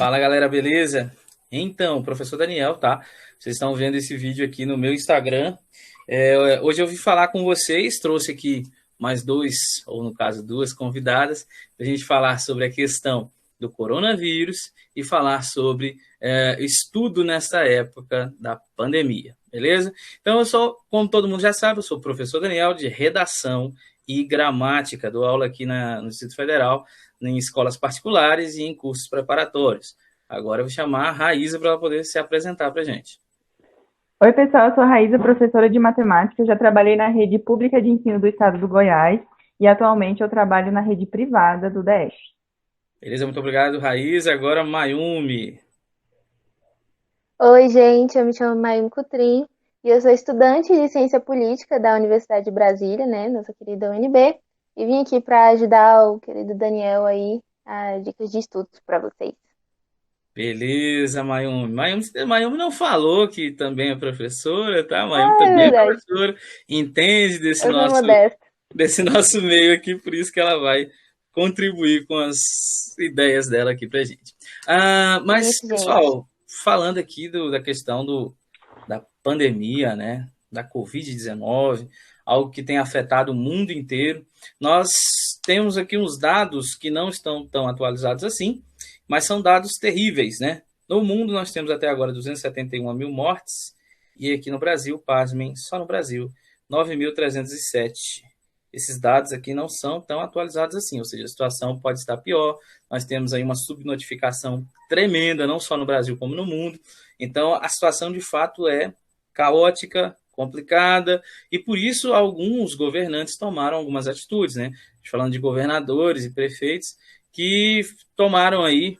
Fala galera, beleza? Então, professor Daniel, tá? Vocês estão vendo esse vídeo aqui no meu Instagram. Hoje eu vim falar com vocês, trouxe aqui mais dois, ou no caso duas convidadas, para a gente falar sobre a questão do coronavírus e falar sobre estudo nessa época da pandemia, beleza? Então eu sou, como todo mundo já sabe, eu sou o professor Daniel de redação e gramática, dou aula aqui no Distrito Federal, em escolas particulares e em cursos preparatórios. Agora eu vou chamar a Raíza para ela poder se apresentar para a gente. Oi, pessoal, eu sou a Raíza, professora de matemática. Eu já trabalhei na rede pública de ensino do estado do Goiás e atualmente eu trabalho na rede privada do DF. Beleza, muito obrigado, Raíza. Agora Mayumi. Oi, gente, eu me chamo Mayumi Cutrim e eu sou estudante de Ciência Política da Universidade de Brasília, né, nossa querida UNB, e vim aqui para ajudar o querido Daniel aí a dicas de estudos para vocês. Beleza, Mayumi. Mayumi não falou que também é professora, tá? Mayumi Ah, é também é verdade, professora, entende eu sou modesta. desse nosso meio aqui, por isso que ela vai contribuir com as ideias dela aqui pra gente. Mas, Isso, gente. pessoal, falando aqui da questão da pandemia, né, da Covid-19, algo que tem afetado o mundo inteiro, nós temos aqui uns dados que não estão tão atualizados assim, mas são dados terríveis, né? No mundo nós temos até agora 271 mil mortes, e aqui no Brasil, pasmem, só no Brasil, 9.307. Esses dados aqui não são tão atualizados assim, ou seja, a situação pode estar pior. Nós temos aí uma subnotificação tremenda, não só no Brasil como no mundo. Então, a situação de fato é caótica, complicada, e por isso alguns governantes tomaram algumas atitudes, né? Falando de governadores e prefeitos que tomaram aí,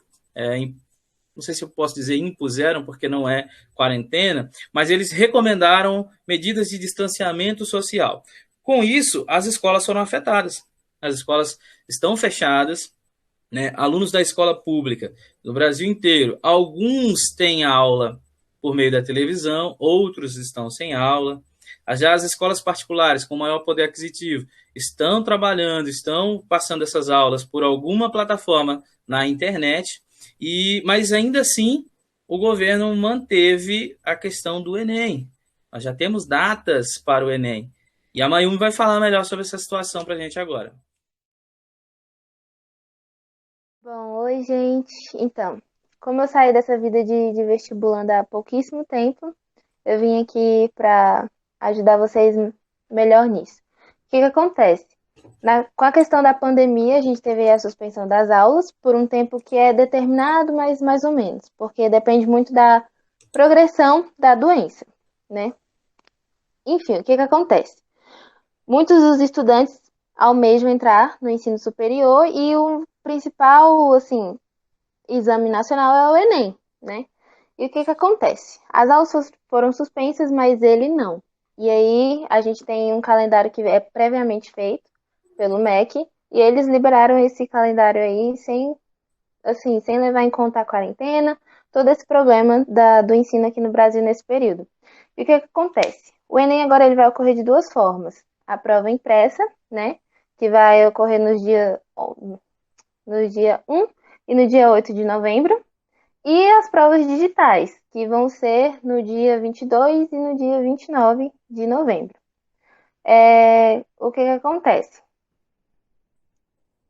não sei se eu posso dizer impuseram, porque não é quarentena, mas eles recomendaram medidas de distanciamento social. Com isso, as escolas foram afetadas. As escolas estão fechadas, né? Alunos da escola pública do Brasil inteiro, alguns têm aula por meio da televisão, outros estão sem aula. Já as escolas particulares com maior poder aquisitivo estão trabalhando, estão passando essas aulas por alguma plataforma na internet, mas ainda assim o governo manteve a questão do Enem. Nós já temos datas para o Enem. E a Mayumi vai falar melhor sobre essa situação para a gente agora. Bom, oi, gente. Então, como eu saí dessa vida de vestibulando há pouquíssimo tempo, eu vim aqui para ajudar vocês melhor nisso. O que que acontece? Com a questão da pandemia, a gente teve a suspensão das aulas por um tempo que é determinado, mas mais ou menos, porque depende muito da progressão da doença, né? Enfim, o que que acontece? Muitos dos estudantes almejam entrar no ensino superior e o principal, assim, exame nacional é o Enem, né? E o que que acontece? As aulas foram suspensas, mas ele não. E aí a gente tem um calendário que é previamente feito pelo MEC e eles liberaram esse calendário aí sem, assim, sem levar em conta a quarentena, todo esse problema do ensino aqui no Brasil nesse período. E o que que acontece? O Enem agora ele vai ocorrer de duas formas. A prova impressa, né? Que vai ocorrer no dia 1 e no dia 8 de novembro. E as provas digitais, que vão ser no dia 22 e no dia 29 de novembro. O que que acontece?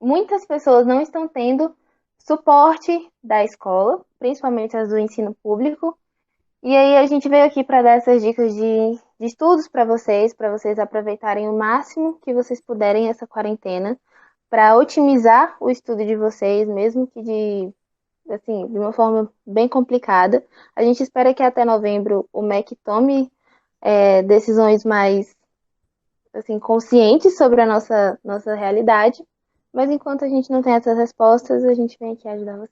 Muitas pessoas não estão tendo suporte da escola, principalmente as do ensino público. E aí a gente veio aqui para dar essas dicas de estudos para vocês aproveitarem o máximo que vocês puderem essa quarentena, para otimizar o estudo de vocês, mesmo que assim, de uma forma bem complicada. A gente espera que até novembro o MEC tome decisões mais assim, conscientes sobre a nossa realidade, mas enquanto a gente não tem essas respostas, a gente vem aqui ajudar você.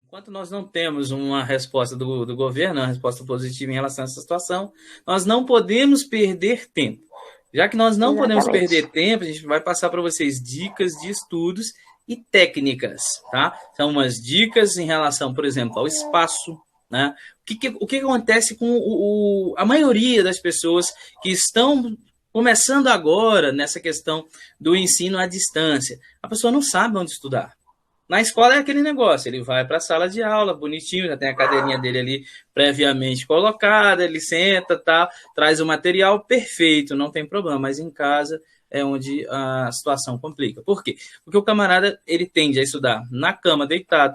Enquanto nós não temos uma resposta do governo, uma resposta positiva em relação a essa situação, nós não podemos perder tempo. Já que nós não podemos Exatamente. perder tempo, a gente vai passar para vocês dicas de estudos e técnicas, tá? São umas dicas em relação, por exemplo, ao espaço, né? O que acontece com a maioria das pessoas que estão começando agora nessa questão do ensino à distância. A pessoa não sabe onde estudar. Na escola é aquele negócio, ele vai para a sala de aula, bonitinho, já tem a cadeirinha dele ali previamente colocada, ele senta, tá, traz o material perfeito, não tem problema, mas em casa é onde a situação complica. Por quê? Porque o camarada, ele tende a estudar na cama, deitado,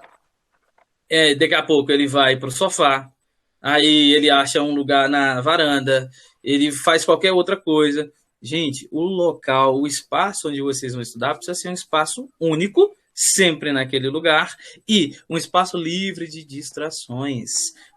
daqui a pouco ele vai para o sofá, aí ele acha um lugar na varanda, ele faz qualquer outra coisa. Gente, o local, o espaço onde vocês vão estudar precisa ser um espaço único, sempre naquele lugar, e um espaço livre de distrações.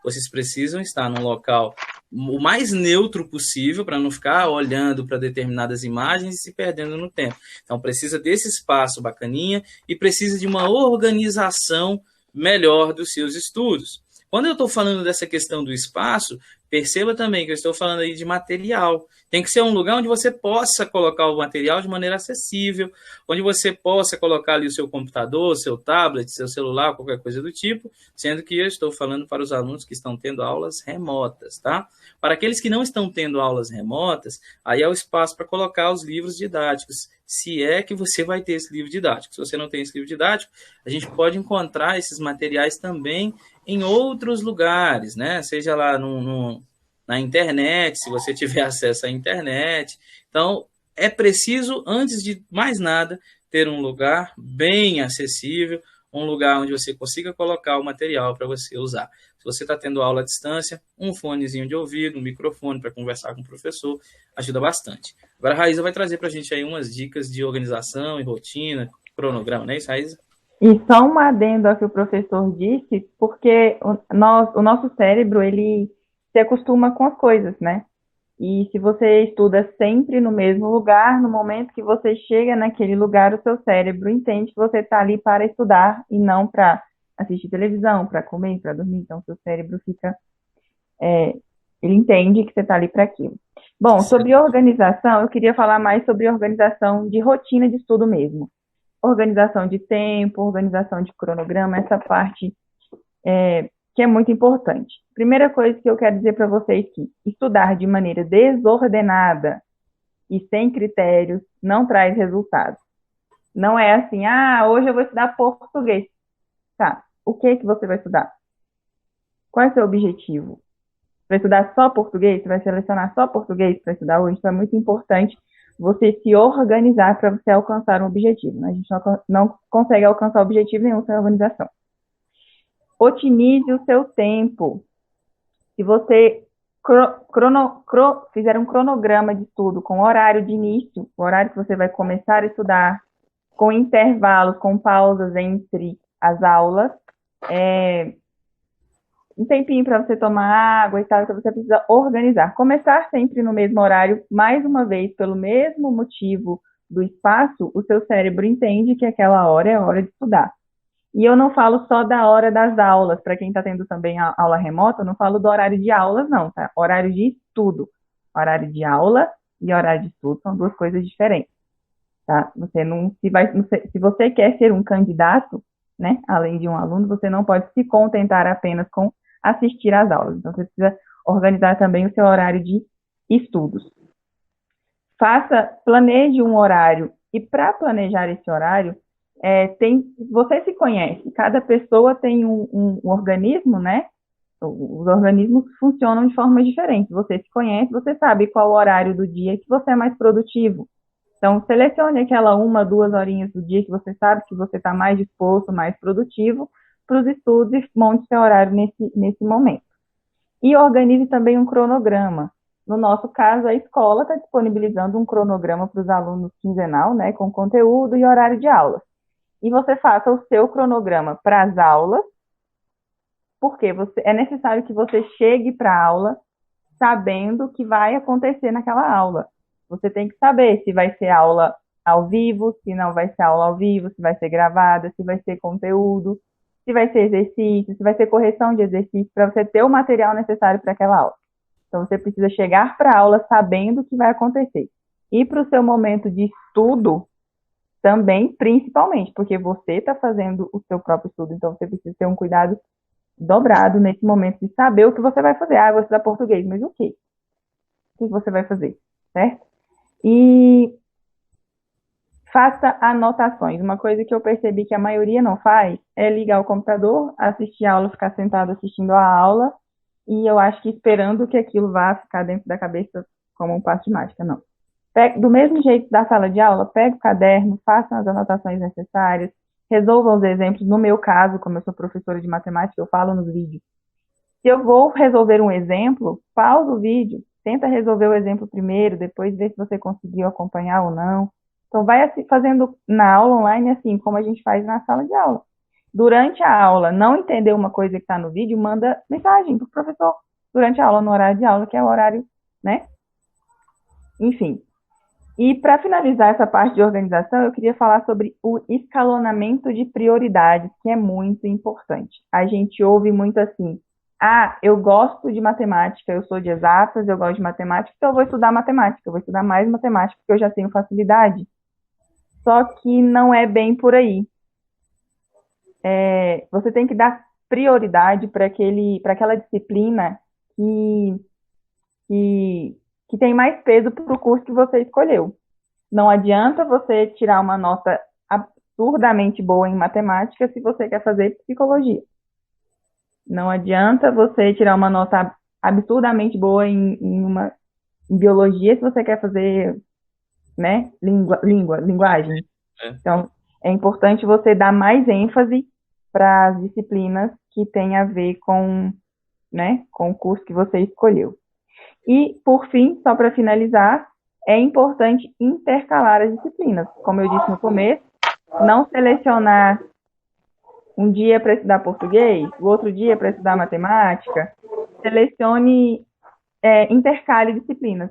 Vocês precisam estar num local o mais neutro possível para não ficar olhando para determinadas imagens e se perdendo no tempo. Então precisa desse espaço bacaninha e precisa de uma organização melhor dos seus estudos. Quando eu estou falando dessa questão do espaço, perceba também que eu estou falando aí de material. Tem que ser um lugar onde você possa colocar o material de maneira acessível, onde você possa colocar ali o seu computador, seu tablet, seu celular, qualquer coisa do tipo, sendo que eu estou falando para os alunos que estão tendo aulas remotas, tá? Para aqueles que não estão tendo aulas remotas, aí é o espaço para colocar os livros didáticos, se é que você vai ter esse livro didático. Se você não tem esse livro didático, a gente pode encontrar esses materiais também em outros lugares, né? Seja lá na internet, se você tiver acesso à internet. Então, é preciso, antes de mais nada, ter um lugar bem acessível, um lugar onde você consiga colocar o material para você usar. Se você está tendo aula à distância, um fonezinho de ouvido, um microfone para conversar com o professor, ajuda bastante. Agora a Raíza vai trazer para a gente aí umas dicas de organização e rotina, cronograma, não é isso, Raíza? E só um adendo ao que o professor disse, porque o nosso cérebro, ele se acostuma com as coisas, né? E se você estuda sempre no mesmo lugar, no momento que você chega naquele lugar, o seu cérebro entende que você está ali para estudar e não para assistir televisão, para comer, para dormir. Então, seu cérebro fica... ele entende que você está ali para aquilo. Bom, sobre organização, eu queria falar mais sobre organização de rotina de estudo mesmo. Organização de tempo, organização de cronograma, essa parte que é muito importante. Primeira coisa que eu quero dizer para vocês que estudar de maneira desordenada e sem critérios não traz resultado. Não é assim, hoje eu vou estudar português. Tá, o que você vai estudar? Qual é o seu objetivo? Vai estudar só português? Você vai selecionar só português para estudar hoje? Então é muito importante você se organizar para você alcançar um objetivo, né? A gente não consegue alcançar objetivo nenhum sem organização. Otimize o seu tempo. Se você fizer um cronograma de estudo com horário de início, o horário que você vai começar a estudar, com intervalos, com pausas entre as aulas, um tempinho para você tomar água e tal, então você precisa organizar. Começar sempre no mesmo horário, mais uma vez, pelo mesmo motivo do espaço, o seu cérebro entende que aquela hora é a hora de estudar. E eu não falo só da hora das aulas, para quem está tendo também a aula remota, eu não falo do horário de aulas, não, tá? Horário de estudo. Horário de aula e horário de estudo são duas coisas diferentes, tá? Se você quer ser um candidato, né, além de um aluno, você não pode se contentar apenas com assistir às aulas. Então, você precisa organizar também o seu horário de estudos. Planeje um horário, e para planejar esse horário, você se conhece, cada pessoa tem um organismo, né? Os organismos funcionam de forma diferente. Você se conhece, você sabe qual o horário do dia que você é mais produtivo. Então, selecione aquela 1, 2 horinhas do dia que você sabe que você está mais disposto, mais produtivo para os estudos e monte seu horário nesse momento. E organize também um cronograma. No nosso caso, a escola está disponibilizando um cronograma para os alunos quinzenal, né, com conteúdo e horário de aulas. E você faça o seu cronograma para as aulas, porque é necessário que você chegue para a aula sabendo o que vai acontecer naquela aula. Você tem que saber se vai ser aula ao vivo, se não vai ser aula ao vivo, se vai ser gravada, se vai ser conteúdo, se vai ser exercício, se vai ser correção de exercício, para você ter o material necessário para aquela aula. Então, você precisa chegar para a aula sabendo o que vai acontecer. E para o seu momento de estudo, também, principalmente, porque você está fazendo o seu próprio estudo, então você precisa ter um cuidado dobrado nesse momento de saber o que você vai fazer. Eu vou estudar português, mas o quê? O que você vai fazer, certo? E faça anotações. Uma coisa que eu percebi que a maioria não faz é ligar o computador, assistir a aula, ficar sentado assistindo a aula, e eu acho que esperando que aquilo vá ficar dentro da cabeça como um passo de mágica, não. Do mesmo jeito da sala de aula, pega o caderno, faça as anotações necessárias, resolva os exemplos. No meu caso, como eu sou professora de matemática, eu falo nos vídeos. Se eu vou resolver um exemplo, pausa o vídeo, tenta resolver o exemplo primeiro, depois vê se você conseguiu acompanhar ou não. Então, vai fazendo na aula online assim, como a gente faz na sala de aula. Durante a aula, não entendeu uma coisa que está no vídeo, manda mensagem para o professor. Durante a aula, no horário de aula, que é o horário, né? Enfim. E para finalizar essa parte de organização, eu queria falar sobre o escalonamento de prioridades, que é muito importante. A gente ouve muito assim: ah, eu gosto de matemática, eu sou de exatas, eu gosto de matemática, então eu vou estudar matemática, eu vou estudar mais matemática, porque eu já tenho facilidade. Só que não é bem por aí. Você tem que dar prioridade para aquela disciplina que tem mais peso para o curso que você escolheu. Não adianta você tirar uma nota absurdamente boa em matemática se você quer fazer psicologia. Não adianta você tirar uma nota absurdamente boa em biologia se você quer fazer, né, linguagem. Então, é importante você dar mais ênfase para as disciplinas que têm a ver com, né, com o curso que você escolheu. E, por fim, só para finalizar, é importante intercalar as disciplinas. Como eu disse no começo, não selecionar um dia para estudar português, o outro dia para estudar matemática. Selecione, intercale disciplinas.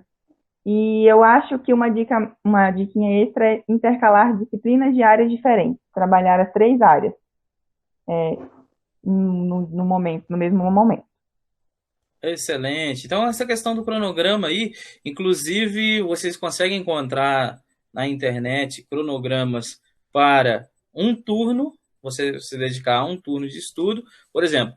E eu acho que uma diquinha extra é intercalar disciplinas de áreas diferentes, trabalhar as 3 áreas no mesmo momento. Excelente. Então, essa questão do cronograma aí, inclusive, vocês conseguem encontrar na internet cronogramas para um turno, você se dedicar a um turno de estudo. Por exemplo,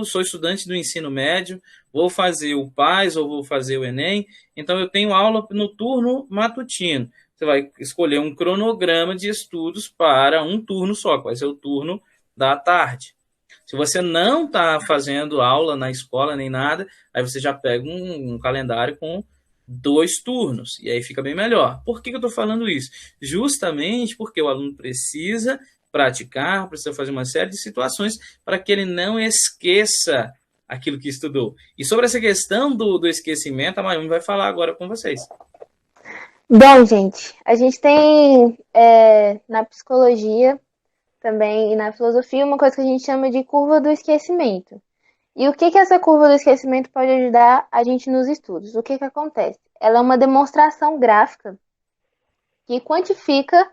sou estudante do ensino médio, vou fazer o PAS ou vou fazer o Enem, então eu tenho aula no turno matutino. Você vai escolher um cronograma de estudos para um turno só, que vai ser o turno da tarde. Se você não está fazendo aula na escola nem nada, aí você já pega um calendário com 2 turnos, e aí fica bem melhor. Por que eu estou falando isso? Justamente porque o aluno precisa praticar, precisa fazer uma série de situações para que ele não esqueça aquilo que estudou. E sobre essa questão do esquecimento, a Mayumi vai falar agora com vocês. Bom, gente, a gente tem na psicologia também e na filosofia uma coisa que a gente chama de curva do esquecimento. E o que essa curva do esquecimento pode ajudar a gente nos estudos? O que acontece? Ela é uma demonstração gráfica que quantifica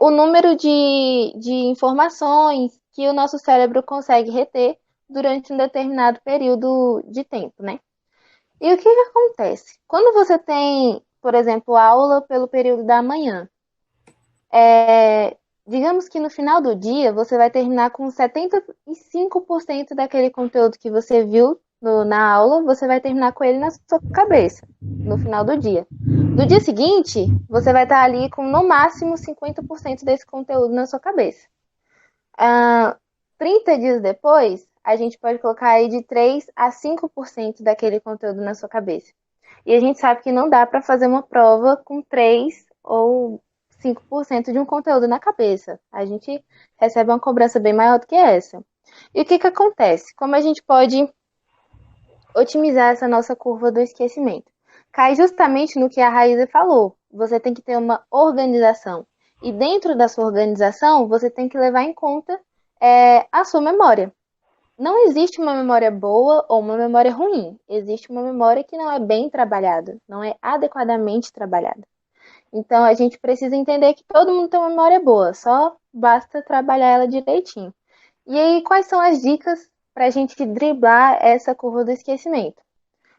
o número de informações que o nosso cérebro consegue reter durante um determinado período de tempo, né? E o que acontece? Quando você tem, por exemplo, aula pelo período da manhã, digamos que no final do dia você vai terminar com 75% daquele conteúdo que você viu na aula, você vai terminar com ele na sua cabeça, no final do dia. No dia seguinte, você vai estar ali com no máximo 50% desse conteúdo na sua cabeça. 30 dias depois, a gente pode colocar aí de 3 a 5% daquele conteúdo na sua cabeça. E a gente sabe que não dá para fazer uma prova com 3 ou 5% de um conteúdo na cabeça. A gente recebe uma cobrança bem maior do que essa. E o que acontece? Como a gente pode otimizar essa nossa curva do esquecimento? Cai justamente no que a Raíza falou. Você tem que ter uma organização. E dentro da sua organização, você tem que levar em conta a sua memória. Não existe uma memória boa ou uma memória ruim. Existe uma memória que não é bem trabalhada, não é adequadamente trabalhada. Então, a gente precisa entender que todo mundo tem uma memória boa, só basta trabalhar ela direitinho. E aí, quais são as dicas para a gente driblar essa curva do esquecimento?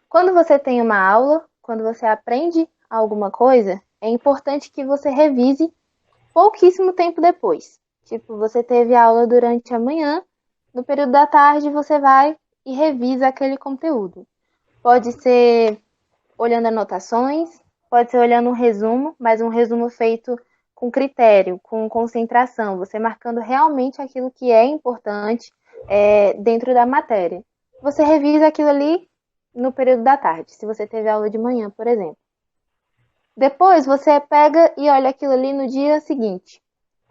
Quando você tem uma aula, quando você aprende alguma coisa, é importante que você revise pouquíssimo tempo depois. Tipo, você teve aula durante a manhã, no período da tarde você vai e revisa aquele conteúdo. Pode ser olhando anotações, Pode ser olhando um resumo, mas um resumo feito com critério, com concentração, você marcando realmente aquilo que é importante dentro da matéria. Você revisa aquilo ali no período da tarde, se você teve aula de manhã, por exemplo. Depois você pega e olha aquilo ali no dia seguinte.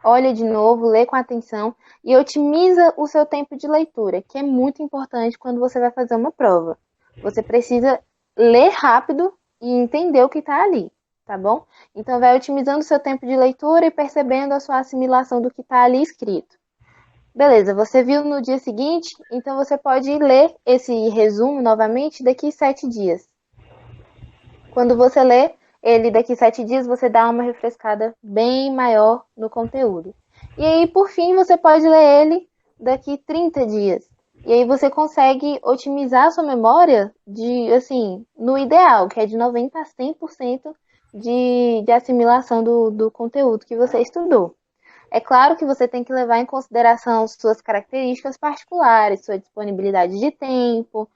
Olha de novo, lê com atenção e otimiza o seu tempo de leitura, que é muito importante quando você vai fazer uma prova. Você precisa ler rápido e entender o que está ali, tá bom? Então vai otimizando o seu tempo de leitura e percebendo a sua assimilação do que está ali escrito. Beleza, você viu no dia seguinte, então você pode ler esse resumo novamente daqui 7 dias. Quando você lê ele daqui 7 dias, você dá uma refrescada bem maior no conteúdo. E aí, por fim, você pode ler ele daqui 30 dias. E aí você consegue otimizar a sua memória no ideal, que é de 90% a 100% de assimilação do conteúdo que você estudou. É claro que você tem que levar em consideração suas características particulares, sua disponibilidade de tempo,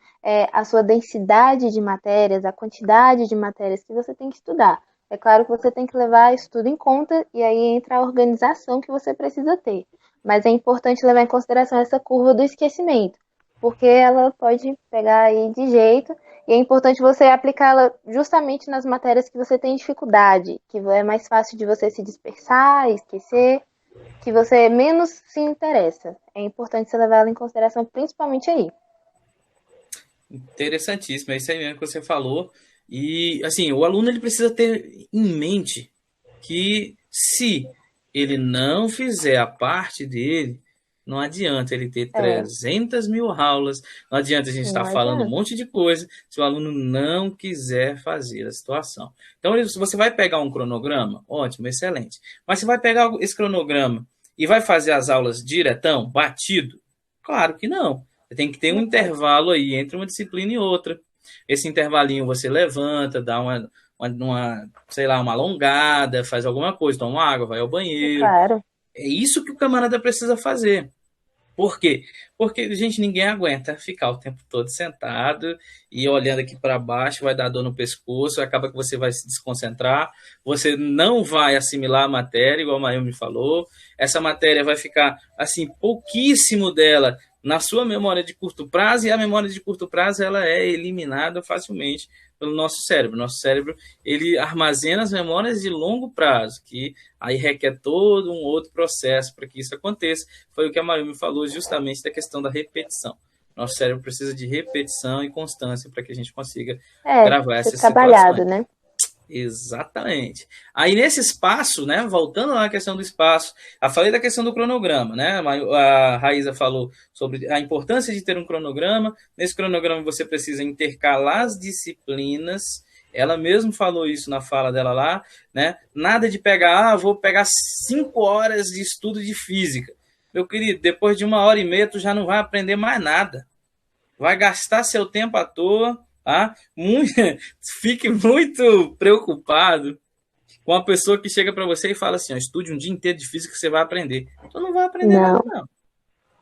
a sua densidade de matérias, a quantidade de matérias que você tem que estudar. É claro que você tem que levar isso tudo em conta e aí entra a organização que você precisa ter. Mas é importante levar em consideração essa curva do esquecimento, porque ela pode pegar aí de jeito e é importante você aplicá-la justamente nas matérias que você tem dificuldade, que é mais fácil de você se dispersar, esquecer, que você menos se interessa. É importante você levar ela em consideração principalmente aí. Interessantíssimo, é isso aí mesmo que você falou. E, assim, o aluno ele precisa ter em mente que se ele não fizer a parte dele, não adianta ele ter 300 mil aulas, não adianta a gente estar falando um monte de coisa se o aluno não quiser fazer a situação. Então, se você vai pegar um cronograma, ótimo, excelente. Mas você vai pegar esse cronograma e vai fazer as aulas diretão, batido? Claro que não. Você tem que ter um intervalo aí entre uma disciplina e outra. Esse intervalinho você levanta, dá sei lá, uma alongada, faz alguma coisa, toma água, vai ao banheiro. Claro. É isso que o camarada precisa fazer. Por quê? Porque, gente, ninguém aguenta ficar o tempo todo sentado e olhando aqui para baixo, vai dar dor no pescoço, acaba que você vai se desconcentrar, você não vai assimilar a matéria, igual a Maria me falou, essa matéria vai ficar, assim, pouquíssimo dela na sua memória de curto prazo, e a memória de curto prazo ela é eliminada facilmente pelo nosso cérebro. Nosso cérebro ele armazena as memórias de longo prazo, que aí requer todo um outro processo para que isso aconteça. Foi o que a Mayumi falou justamente da questão da repetição. Nosso cérebro precisa de repetição e constância para que a gente consiga gravar essas trabalhado, situações. Né? Exatamente. Aí nesse espaço, né, voltando lá à questão do espaço, eu falei da questão do cronograma, né? A Raíza falou sobre a importância de ter um cronograma. Nesse cronograma você precisa intercalar as disciplinas. Ela mesmo falou isso na fala dela lá, né? Nada de pegar, vou pegar 5 horas de estudo de física. Meu querido, depois de 1h30 tu já não vai aprender mais nada. Vai gastar seu tempo à toa. Fique muito preocupado com a pessoa que chega para você e fala assim, estude um dia inteiro de física que você vai aprender. Então não vai aprender nada, não.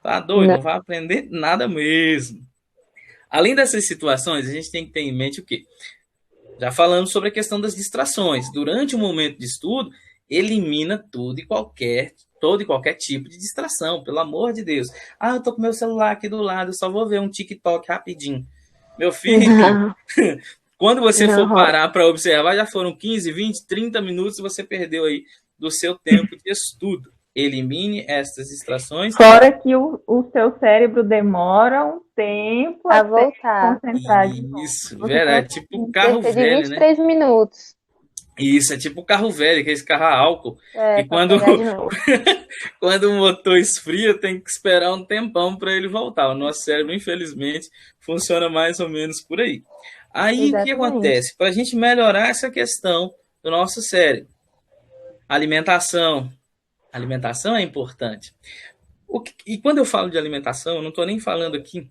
Tá doido? Não vai aprender nada mesmo. Além dessas situações, a gente tem que ter em mente o quê? Já falamos sobre a questão das distrações. Durante o momento de estudo, elimina todo e qualquer tipo de distração, pelo amor de Deus. Eu tô com meu celular aqui do lado, só vou ver um TikTok rapidinho. Meu filho, quando você for parar para observar, já foram 15, 20, 30 minutos e você perdeu aí do seu tempo de estudo. Elimine essas distrações. Fora que o seu cérebro demora um tempo a voltar. Concentrar isso, verdade. É tipo carro velho, 23 minutos. Isso, é tipo carro velho, que é esse carro a álcool. E quando o motor esfria, tem que esperar um tempão para ele voltar. O nosso cérebro, infelizmente, funciona mais ou menos por aí. Aí, o que acontece? Para a gente melhorar essa questão do nosso cérebro, alimentação. Alimentação é importante. E quando eu falo de alimentação, eu não estou nem falando aqui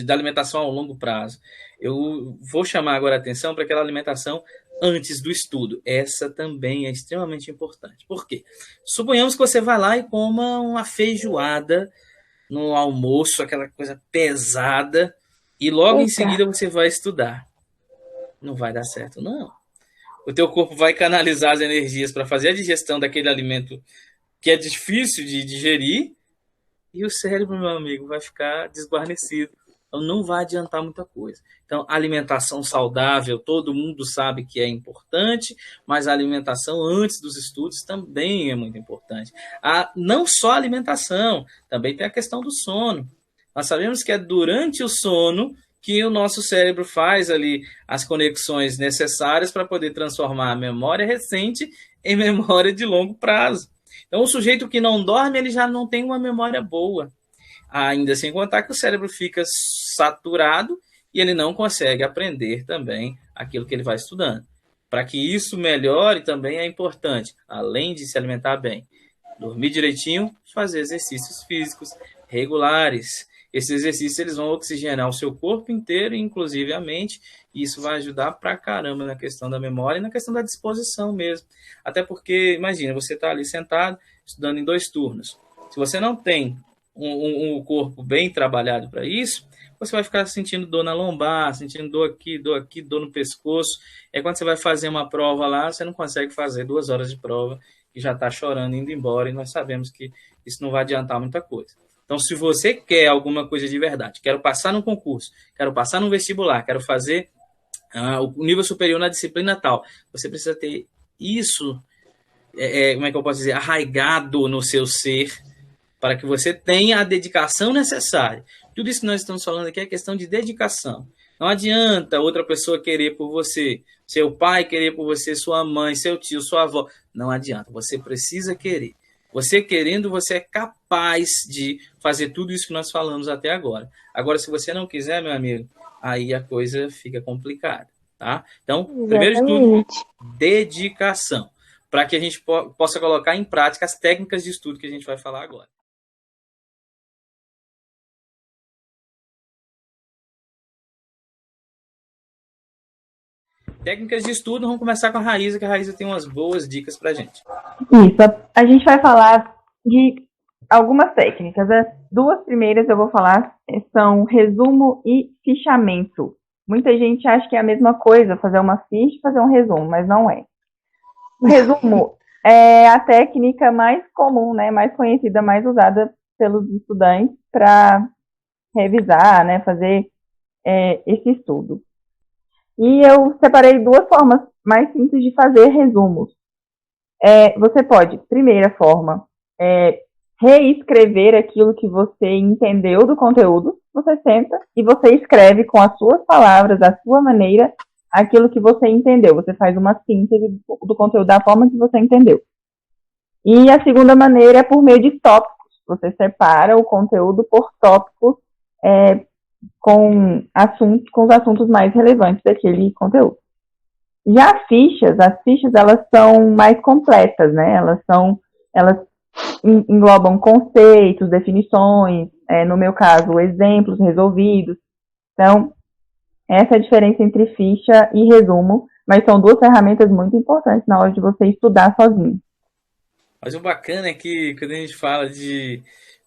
da alimentação ao longo prazo. Eu vou chamar agora a atenção para aquela alimentação antes do estudo. Essa também é extremamente importante. Por quê? Suponhamos que você vai lá e coma uma feijoada no almoço, aquela coisa pesada, e logo em seguida você vai estudar. não vai dar certo, não. O teu corpo vai canalizar as energias para fazer a digestão daquele alimento que é difícil de digerir, e o cérebro, meu amigo, vai ficar desguarnecido. Então não vai adiantar muita coisa. Então, alimentação saudável, todo mundo sabe que é importante, mas a alimentação antes dos estudos também é muito importante. Não só a alimentação, também tem a questão do sono. Nós sabemos que é durante o sono que o nosso cérebro faz ali as conexões necessárias para poder transformar a memória recente em memória de longo prazo. Então, o sujeito que não dorme, ele já não tem uma memória boa. Ainda sem contar que o cérebro fica saturado e ele não consegue aprender também aquilo que ele vai estudando. Para que isso melhore também é importante, além de se alimentar bem, dormir direitinho, fazer exercícios físicos regulares. Esses exercícios eles vão oxigenar o seu corpo inteiro, inclusive a mente, e isso vai ajudar pra caramba na questão da memória e na questão da disposição mesmo. Até porque, imagina, você está ali sentado, estudando em 2 turnos. Se você não tem um corpo bem trabalhado para isso, você vai ficar sentindo dor na lombar, sentindo dor aqui, dor no pescoço. É quando você vai fazer uma prova lá, você não consegue fazer 2 horas de prova e já está chorando, indo embora, e nós sabemos que isso não vai adiantar muita coisa. Então, se você quer alguma coisa de verdade, quero passar num concurso, quero passar num vestibular, quero fazer o nível superior na disciplina tal, você precisa ter isso, como é que eu posso dizer, arraigado no seu ser, para que você tenha a dedicação necessária. Tudo isso que nós estamos falando aqui é questão de dedicação. Não adianta outra pessoa querer por você, seu pai querer por você, sua mãe, seu tio, sua avó. Não adianta, você precisa querer. Você querendo, você é capaz de fazer tudo isso que nós falamos até agora. Agora, se você não quiser, meu amigo, aí a coisa fica complicada, tá? Então, primeiro de tudo, dedicação, para que a gente possa colocar em prática as técnicas de estudo que a gente vai falar agora. Técnicas de estudo, vamos começar com a Raíza, que a Raíza tem umas boas dicas pra gente. Isso, a gente vai falar de algumas técnicas. As 2 primeiras eu vou falar são resumo e fichamento. Muita gente acha que é a mesma coisa, fazer uma ficha e fazer um resumo, mas não é. O resumo é a técnica mais comum, né, mais conhecida, mais usada pelos estudantes para revisar, né, fazer esse estudo. E eu separei 2 formas mais simples de fazer resumos. Você pode, primeira forma, reescrever aquilo que você entendeu do conteúdo. Você senta e você escreve com as suas palavras, da sua maneira, aquilo que você entendeu. Você faz uma síntese do conteúdo da forma que você entendeu. E a segunda maneira é por meio de tópicos. Você separa o conteúdo por tópicos com os assuntos mais relevantes daquele conteúdo. Já as fichas elas são mais completas, né? Elas englobam conceitos, definições, no meu caso, exemplos resolvidos. Então, essa é a diferença entre ficha e resumo, mas são 2 ferramentas muito importantes na hora de você estudar sozinho. Mas o bacana é que quando a gente fala de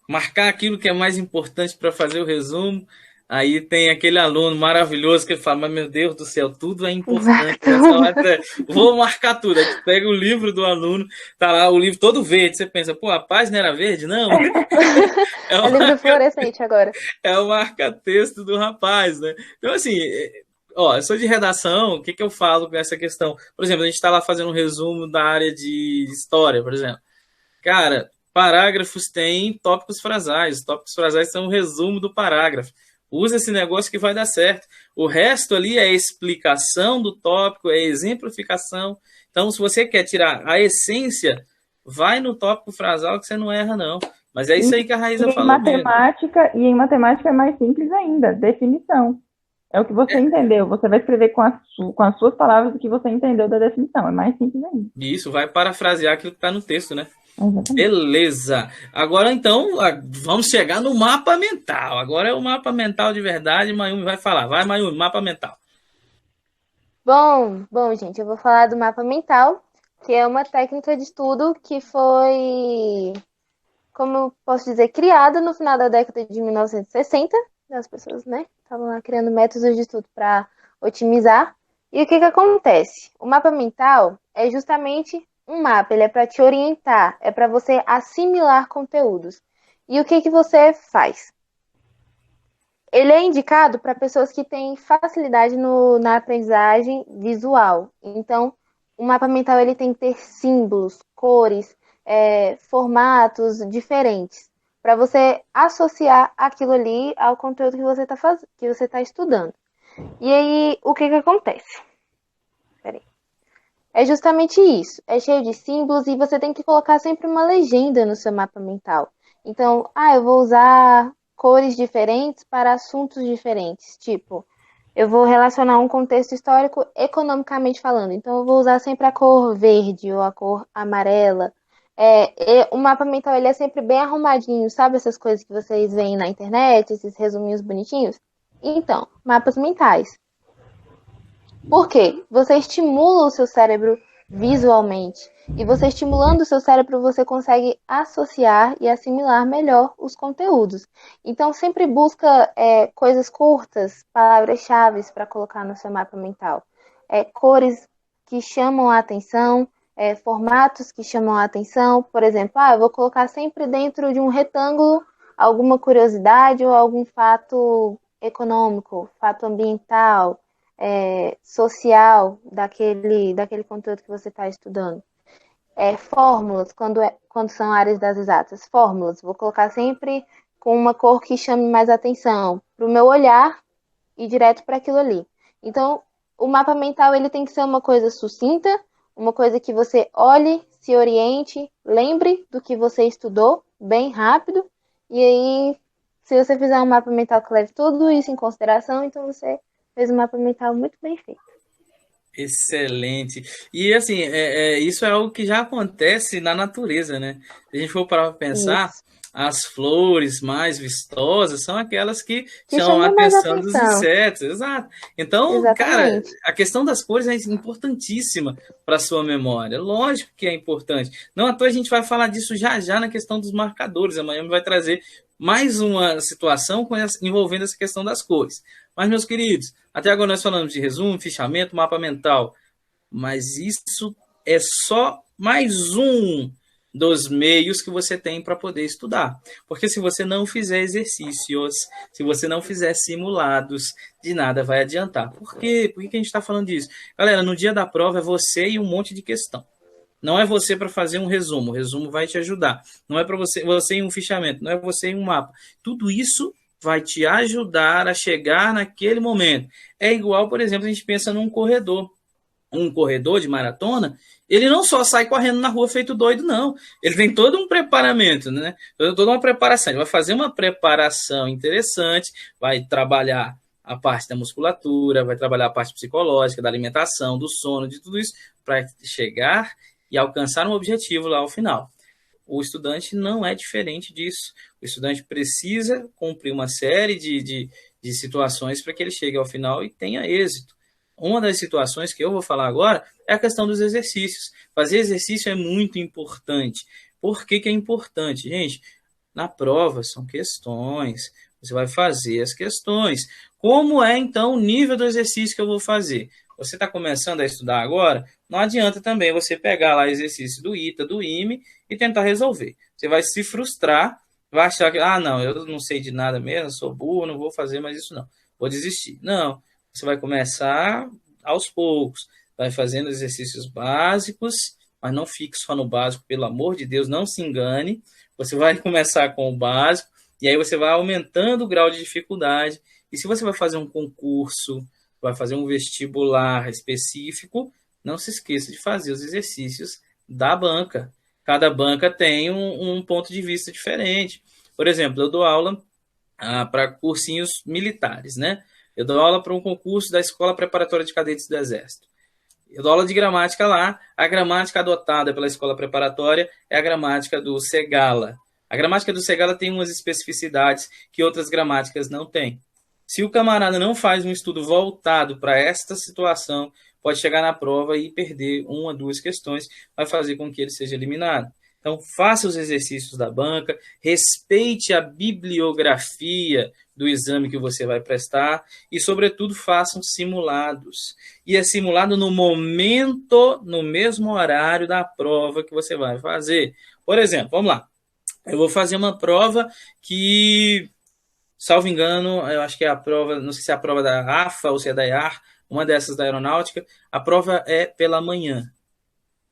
marcar aquilo que é mais importante para fazer o resumo, aí tem aquele aluno maravilhoso que fala, mas meu Deus do céu, tudo é importante. Vou marcar tudo. Aí tu pega o livro do aluno, tá lá o livro todo verde. Você pensa, pô, a página era verde? Não. É o livro fluorescente agora. É o marca-texto do rapaz, né? Então, assim, eu sou de redação, o que eu falo com essa questão? Por exemplo, a gente está lá fazendo um resumo da área de história, por exemplo. Cara, parágrafos têm tópicos frasais. Os tópicos frasais são o resumo do parágrafo. Usa esse negócio que vai dar certo. O resto ali é explicação do tópico, é exemplificação. Então, se você quer tirar a essência, vai no tópico frasal que você não erra, não. Mas é isso aí que a Raíza falou E em matemática é mais simples ainda, definição. É o que você entendeu. Você vai escrever com as suas palavras o que você entendeu da definição. É mais simples ainda. E isso vai parafrasear aquilo que está no texto, né? Exatamente. Beleza. Agora, então, vamos chegar no mapa mental. Agora é o mapa mental de verdade. Mayumi vai falar. Vai, Mayumi, mapa mental. Bom, gente, eu vou falar do mapa mental, que é uma técnica de estudo que foi, como eu posso dizer, criada no final da década de 1960. As pessoas, né, estavam lá criando métodos de estudo para otimizar E o que que acontece? O mapa mental é justamente um mapa, ele é para te orientar, é para você assimilar conteúdos. E o que que você faz? Ele é indicado para pessoas que têm facilidade na aprendizagem visual. Então, o mapa mental ele tem que ter símbolos, cores, formatos diferentes, para você associar aquilo ali ao conteúdo que você está estudando. E aí, o que que acontece? Peraí. É justamente isso. É cheio de símbolos e você tem que colocar sempre uma legenda no seu mapa mental. Então, eu vou usar cores diferentes para assuntos diferentes. Tipo, eu vou relacionar um contexto histórico economicamente falando. Então, eu vou usar sempre a cor verde ou a cor amarela. O mapa mental ele é sempre bem arrumadinho, sabe essas coisas que vocês veem na internet, esses resuminhos bonitinhos? Então, mapas mentais. Por quê? Você estimula o seu cérebro visualmente. E você estimulando o seu cérebro, você consegue associar e assimilar melhor os conteúdos. Então, sempre busca coisas curtas, palavras-chave para colocar no seu mapa mental. Cores que chamam a atenção, formatos que chamam a atenção. Por exemplo, eu vou colocar sempre dentro de um retângulo alguma curiosidade ou algum fato econômico, fato ambiental, social daquele conteúdo que você está estudando. Fórmulas, quando são áreas das exatas. Fórmulas, vou colocar sempre com uma cor que chame mais atenção, para o meu olhar e direto para aquilo ali. Então, o mapa mental ele tem que ser uma coisa sucinta, uma coisa que você olhe, se oriente, lembre do que você estudou bem rápido, e aí, se você fizer um mapa mental que leve tudo isso em consideração, então você fez um mapa mental muito bem feito. Excelente. E assim, isso é algo que já acontece na natureza, né? Se a gente for parar para pensar, Isso. as flores mais vistosas são aquelas que Que chamam a chama mais atenção dos atenção. insetos. Exato. Então, cara, Exatamente. a questão das cores é importantíssima para a sua memória. Lógico que é importante. Não à toa a gente vai falar disso já já na questão dos marcadores. Amanhã vai trazer mais uma situação envolvendo essa questão das cores. Mas, meus queridos, até agora nós falamos de resumo, fichamento, mapa mental. Mas isso é só mais um dos meios que você tem para poder estudar. Porque se você não fizer exercícios, se você não fizer simulados, de nada vai adiantar. Por quê? Por que a gente está falando disso? Galera, no dia da prova é você e um monte de questão. Não é você para fazer um resumo. O resumo vai te ajudar. Não é para você em um fichamento. Não é você em um mapa. Tudo isso vai te ajudar a chegar naquele momento. É igual, por exemplo, a gente pensa num corredor. Um corredor de maratona, ele não só sai correndo na rua feito doido, não. Ele tem todo um preparamento, né? Toda uma preparação. Ele vai fazer uma preparação interessante, vai trabalhar a parte da musculatura, vai trabalhar a parte psicológica, da alimentação, do sono, de tudo isso, para chegar e alcançar um objetivo lá ao final. O estudante não é diferente disso. O estudante precisa cumprir uma série de situações para que ele chegue ao final e tenha êxito. Uma das situações que eu vou falar agora é a questão dos exercícios. Fazer exercício é muito importante. Por que que é importante? Gente, na prova são questões. Você vai fazer as questões. Como é, então, o nível do exercício que eu vou fazer? Você está começando a estudar agora? Não adianta também você pegar lá exercício do ITA, do IME e tentar resolver. Você vai se frustrar, vai achar que, não, eu não sei de nada mesmo, sou burro, não vou fazer mais isso não. Vou desistir. Não, você vai começar aos poucos, vai fazendo exercícios básicos, mas não fique só no básico, pelo amor de Deus, não se engane. Você vai começar com o básico, e aí você vai aumentando o grau de dificuldade. E se você vai fazer um concurso, vai fazer um vestibular específico, não se esqueça de fazer os exercícios da banca. Cada banca tem um ponto de vista diferente. Por exemplo, eu dou aula para cursinhos militares, né? Eu dou aula para um concurso da Escola Preparatória de Cadetes do Exército. Eu dou aula de gramática lá. A gramática adotada pela Escola Preparatória é a gramática do Segala. A gramática do Segala tem umas especificidades que outras gramáticas não têm. Se o camarada não faz um estudo voltado para esta situação, pode chegar na prova e perder uma, duas questões, vai fazer com que ele seja eliminado. Então, faça os exercícios da banca, respeite a bibliografia do exame que você vai prestar e, sobretudo, façam simulados. E é simulado no momento, no mesmo horário da prova que você vai fazer. Por exemplo, vamos lá. Eu vou fazer uma prova que, salvo engano, eu acho que é a prova, não sei se é a prova da AFA ou se é da IAR, uma dessas da aeronáutica. A prova é pela manhã.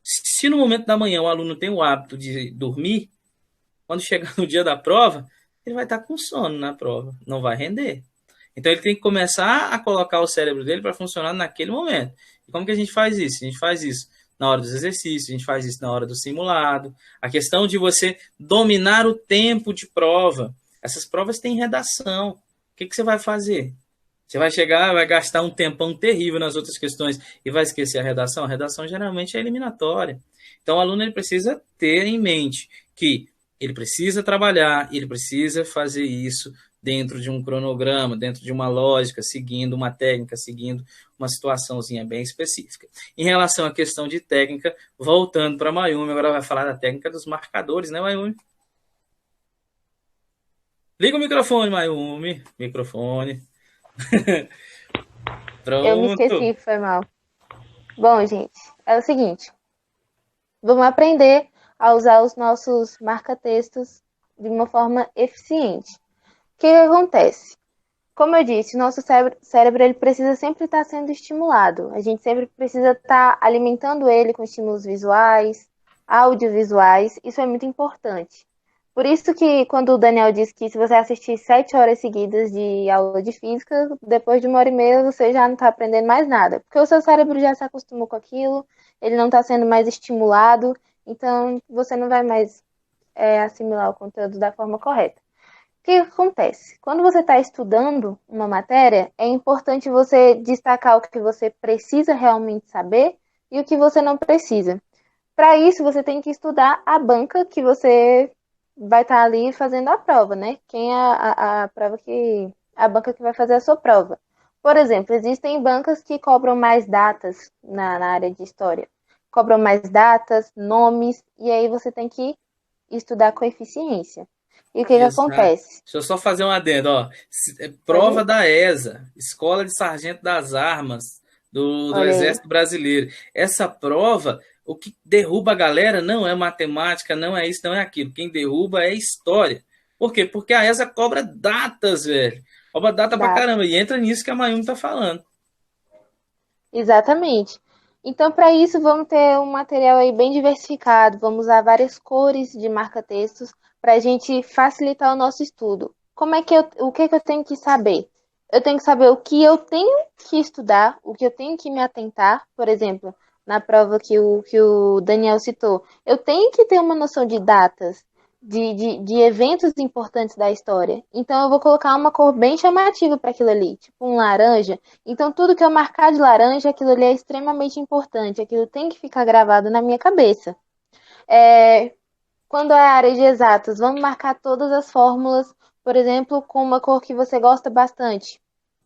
Se no momento da manhã o aluno tem o hábito de dormir, quando chegar no dia da prova, ele vai estar com sono na prova, não vai render. Então ele tem que começar a colocar o cérebro dele para funcionar naquele momento. E como que a gente faz isso? A gente faz isso na hora dos exercícios, a gente faz isso na hora do simulado. A questão de você dominar o tempo de prova. Essas provas têm redação. O que você vai fazer? Você vai chegar, vai gastar um tempão terrível nas outras questões e vai esquecer a redação? A redação geralmente é eliminatória. Então o aluno ele precisa ter em mente que ele precisa trabalhar, ele precisa fazer isso dentro de um cronograma, dentro de uma lógica, seguindo uma técnica, seguindo uma situaçãozinha bem específica. Em relação à questão de técnica, voltando para a Mayumi, agora vai falar da técnica dos marcadores, né, Mayumi? Liga o microfone, Mayumi. Microfone. Eu me Pronto. esqueci, foi mal. Bom, gente, é o seguinte. Vamos aprender a usar os nossos marca-textos de uma forma eficiente. O que acontece? Como eu disse, o nosso cérebro ele precisa sempre estar sendo estimulado. A gente sempre precisa estar alimentando ele com estímulos visuais, audiovisuais. Isso é muito importante. Por isso que quando o Daniel disse que se você assistir 7 horas seguidas de aula de física, depois de 1 hora e meia você já não está aprendendo mais nada. Porque o seu cérebro já se acostumou com aquilo, ele não está sendo mais estimulado, então você não vai mais assimilar o conteúdo da forma correta. O que acontece? Quando você está estudando uma matéria, é importante você destacar o que você precisa realmente saber e o que você não precisa. Para isso, você tem que estudar a banca que você vai estar ali fazendo a prova, né? Quem é a prova que a banca que vai fazer a sua prova. Por exemplo, existem bancas que cobram mais datas na área de história. Cobram mais datas, nomes, e aí você tem que estudar com eficiência. E o que Exato. acontece? Deixa eu só fazer um adendo, ó. Pode Prova ir? da ESA, Escola de Sargento das Armas do Olha aí. Exército Brasileiro. Essa prova, o que derruba a galera não é matemática, não é isso, não é aquilo. Quem derruba é história. Por quê? Porque a ESA cobra datas, velho. Cobra data pra Dá. caramba. E entra nisso que a Mayumi tá falando. Exatamente. Então, para isso, vamos ter um material aí bem diversificado. Vamos usar várias cores de marca-textos para a gente facilitar o nosso estudo. O que eu tenho que saber? Eu tenho que saber o que eu tenho que estudar, o que eu tenho que me atentar. Por exemplo, na prova que o Daniel citou, eu tenho que ter uma noção de datas, de eventos importantes da história. Então, eu vou colocar uma cor bem chamativa para aquilo ali, tipo um laranja. Então, tudo que eu marcar de laranja, aquilo ali é extremamente importante. Aquilo tem que ficar gravado na minha cabeça. É, quando é a área de exatas, vamos marcar todas as fórmulas, por exemplo, com uma cor que você gosta bastante.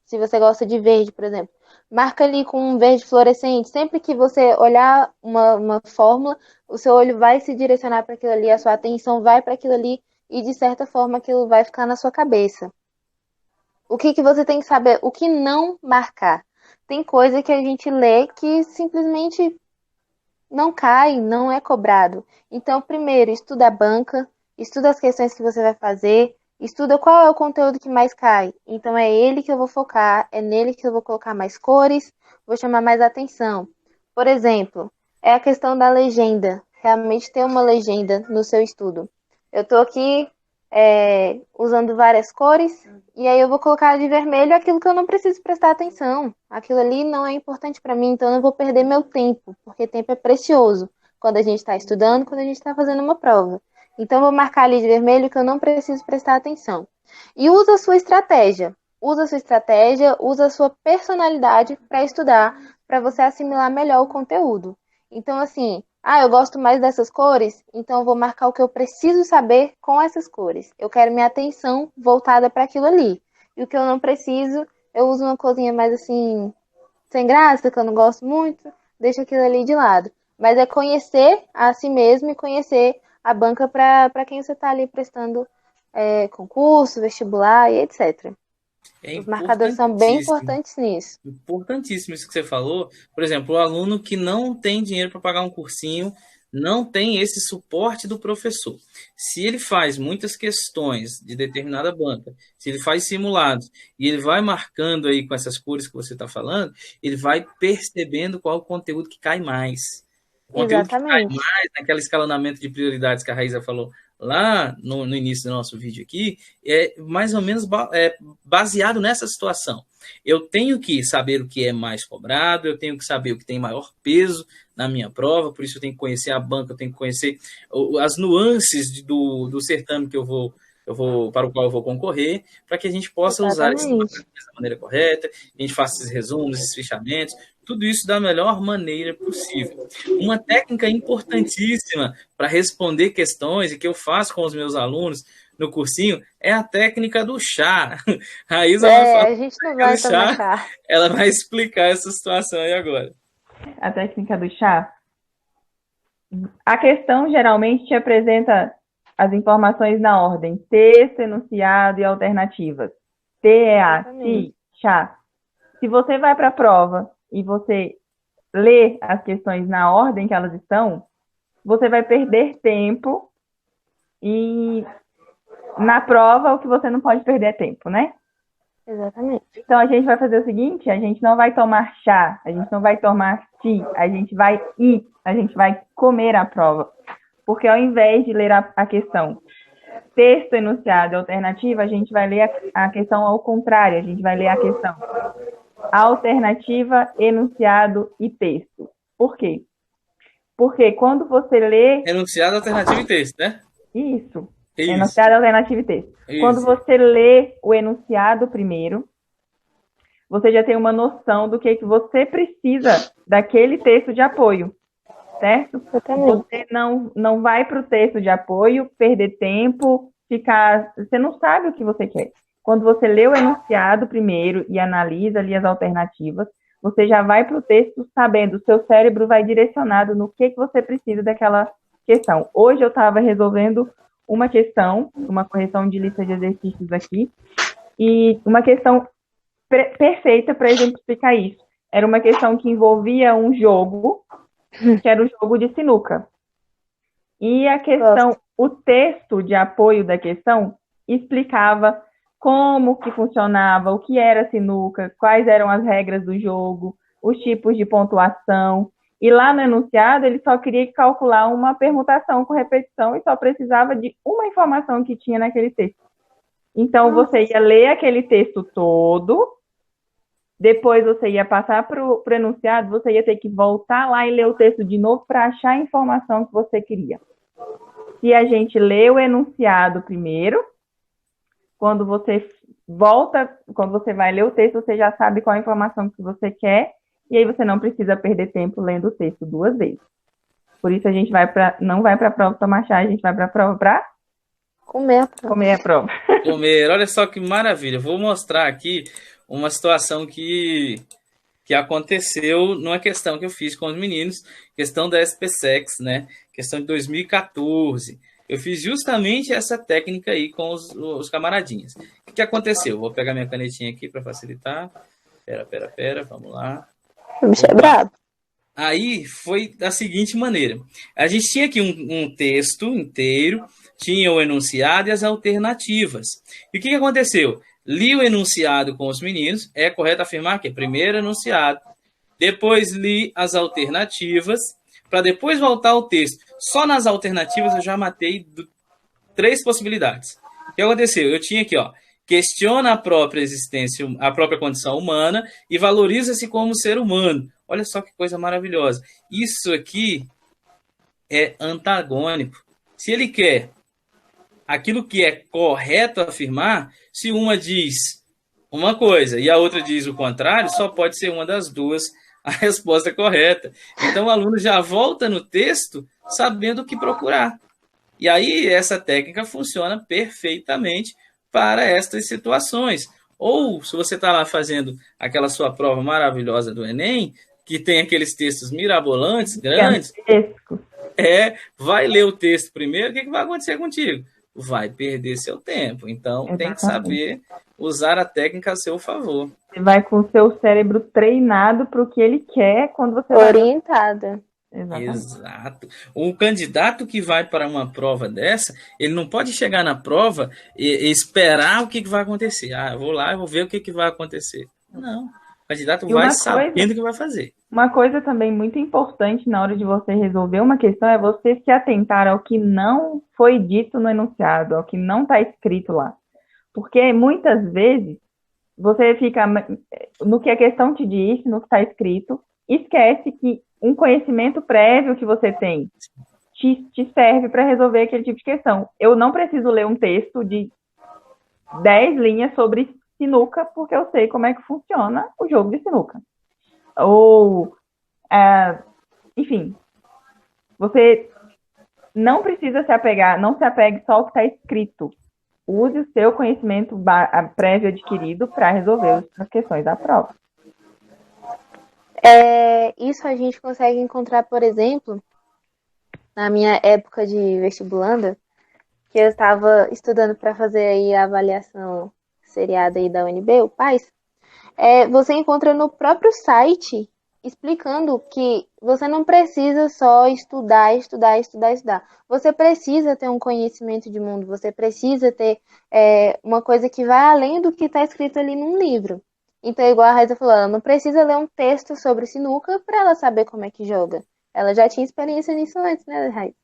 Se você gosta de verde, por exemplo. Marca ali com um verde fluorescente. Sempre que você olhar uma fórmula, o seu olho vai se direcionar para aquilo ali, a sua atenção vai para aquilo ali, e de certa forma aquilo vai ficar na sua cabeça. O que você tem que saber? O que não marcar? Tem coisa que a gente lê que simplesmente não cai, não é cobrado. Então, primeiro, estuda a banca, estuda as questões que você vai fazer, estuda qual é o conteúdo que mais cai. Então, é ele que eu vou focar, é nele que eu vou colocar mais cores, vou chamar mais atenção. Por exemplo, é a questão da legenda. Realmente ter uma legenda no seu estudo. Eu estou aqui usando várias cores, e aí eu vou colocar de vermelho aquilo que eu não preciso prestar atenção. Aquilo ali não é importante para mim, então eu não vou perder meu tempo, porque tempo é precioso quando a gente está estudando, quando a gente está fazendo uma prova. Então eu vou marcar ali de vermelho que eu não preciso prestar atenção. E usa a sua estratégia. Usa a sua estratégia, usa a sua personalidade para estudar, para você assimilar melhor o conteúdo. Então, assim, eu gosto mais dessas cores, então eu vou marcar o que eu preciso saber com essas cores. Eu quero minha atenção voltada para aquilo ali. E o que eu não preciso, eu uso uma corzinha mais assim, sem graça, que eu não gosto muito, deixo aquilo ali de lado. Mas é conhecer a si mesmo e conhecer a banca para quem você está ali prestando concurso, vestibular e etc. É Os marcadores são bem importantíssimo. importantes nisso. Importantíssimo isso que você falou. Por exemplo, o aluno que não tem dinheiro para pagar um cursinho, não tem esse suporte do professor. Se ele faz muitas questões de determinada banca, se ele faz simulados e ele vai marcando aí com essas cores que você está falando, ele vai percebendo qual o conteúdo que cai mais. O conteúdo que cai Exatamente. mais naquele escalonamento de prioridades que a Raíza falou lá no início do nosso vídeo aqui, é mais ou menos baseado nessa situação. Eu tenho que saber o que é mais cobrado, eu tenho que saber o que tem maior peso na minha prova, por isso eu tenho que conhecer a banca, eu tenho que conhecer as nuances do certame que eu vou para o qual eu vou concorrer, para que a gente possa usar esse Exatamente. da maneira correta, a gente faça esses resumos, esses fichamentos, tudo isso da melhor maneira possível. Uma técnica importantíssima para responder questões e que eu faço com os meus alunos no cursinho é a técnica do chá. A Isa vai falar A gente não do vai tomar chá, chá. ela vai explicar essa situação aí agora. A técnica do chá. A questão geralmente te apresenta as informações na ordem texto, enunciado e alternativas. TEA, TI, chá. Se você vai para a prova e você lê as questões na ordem que elas estão, você vai perder tempo e na prova o que você não pode perder é tempo, né? Exatamente. Então a gente vai fazer o seguinte, a gente não vai tomar chá, a gente não vai tomar ti, a gente vai ir, a gente vai comer a prova. Porque ao invés de ler a questão texto, enunciado e alternativa, a gente vai ler a questão ao contrário, a gente vai ler a questão alternativa, enunciado e texto. Por quê? Porque quando você lê... Enunciado, alternativa e texto, né? Isso. Isso. Enunciado, alternativa e texto. Isso. Quando você lê o enunciado primeiro, você já tem uma noção do que você precisa daquele texto de apoio, certo? Você não vai para o texto de apoio perder tempo, você não sabe o que você quer. Quando você lê o enunciado primeiro e analisa ali as alternativas, você já vai para o texto sabendo, o seu cérebro vai direcionado no que você precisa daquela questão. Hoje eu estava resolvendo uma questão, uma correção de lista de exercícios aqui, e uma questão perfeita para exemplificar isso. Era uma questão que envolvia um jogo, que era o jogo de sinuca. E a questão, o texto de apoio da questão explicava como que funcionava, o que era sinuca, quais eram as regras do jogo, os tipos de pontuação. E lá no enunciado, ele só queria calcular uma permutação com repetição e só precisava de uma informação que tinha naquele texto. Então, você ia ler aquele texto todo, depois você ia passar para o enunciado, você ia ter que voltar lá e ler o texto de novo para achar a informação que você queria. Se a gente lê o enunciado primeiro, quando você vai ler o texto, você já sabe qual a informação que você quer, e aí você não precisa perder tempo lendo o texto duas vezes. Por isso a gente não vai para a prova tomar chá, a gente vai para a prova para comer a prova. Comer, olha só que maravilha. Vou mostrar aqui uma situação que aconteceu numa questão que eu fiz com os meninos, questão da SPSEX, né? Questão de 2014. Eu fiz justamente essa técnica aí com os camaradinhas. O que aconteceu? Vou pegar minha canetinha aqui para facilitar. Pera, vamos lá. O bicho é brabo. Aí foi da seguinte maneira. A gente tinha aqui um texto inteiro, tinha o enunciado e as alternativas. E o que aconteceu? Li o enunciado com os meninos, é correto afirmar que primeiro enunciado, depois li as alternativas, para depois voltar ao texto. Só nas alternativas eu já matei 3 possibilidades. O que aconteceu? Eu tinha aqui, ó, questiona a própria existência, a própria condição humana e valoriza-se como ser humano. Olha só que coisa maravilhosa. Isso aqui é antagônico. Se ele quer aquilo que é correto afirmar, se uma diz uma coisa e a outra diz o contrário, só pode ser uma das duas a resposta correta. Então o aluno já volta no texto sabendo o que procurar. E aí essa técnica funciona perfeitamente para estas situações. Ou se você está lá fazendo aquela sua prova maravilhosa do Enem, que tem aqueles textos mirabolantes, grandes, vai ler o texto primeiro, o que vai acontecer contigo? Vai perder seu tempo. Então, Exatamente. tem que saber usar a técnica a seu favor. Você vai com o seu cérebro treinado para o que ele quer quando você Orientada. Exato. O candidato que vai para uma prova dessa, ele não pode chegar na prova e esperar o que vai acontecer. Eu vou lá, eu vou ver o que vai acontecer. Não. O candidato vai sabendo o que vai fazer. Uma coisa também muito importante na hora de você resolver uma questão é você se atentar ao que não foi dito no enunciado, ao que não está escrito lá. Porque muitas vezes você fica no que a questão te disse, no que está escrito, esquece que um conhecimento prévio que você tem te serve para resolver aquele tipo de questão. Eu não preciso ler um texto de 10 linhas sobre sinuca, porque eu sei como é que funciona o jogo de sinuca. Ou, enfim, você não precisa se apegar, não se apegue só ao que está escrito. Use o seu conhecimento prévio adquirido para resolver as questões da prova. Isso a gente consegue encontrar, por exemplo, na minha época de vestibulanda, que eu estava estudando para fazer aí a avaliação seriada aí da UNB, o PAS, você encontra no próprio site explicando que você não precisa só estudar. Você precisa ter um conhecimento de mundo, você precisa ter uma coisa que vai além do que está escrito ali num livro. Então, igual a Raíssa falou, ela não precisa ler um texto sobre sinuca para ela saber como é que joga. Ela já tinha experiência nisso antes, né, Raíssa?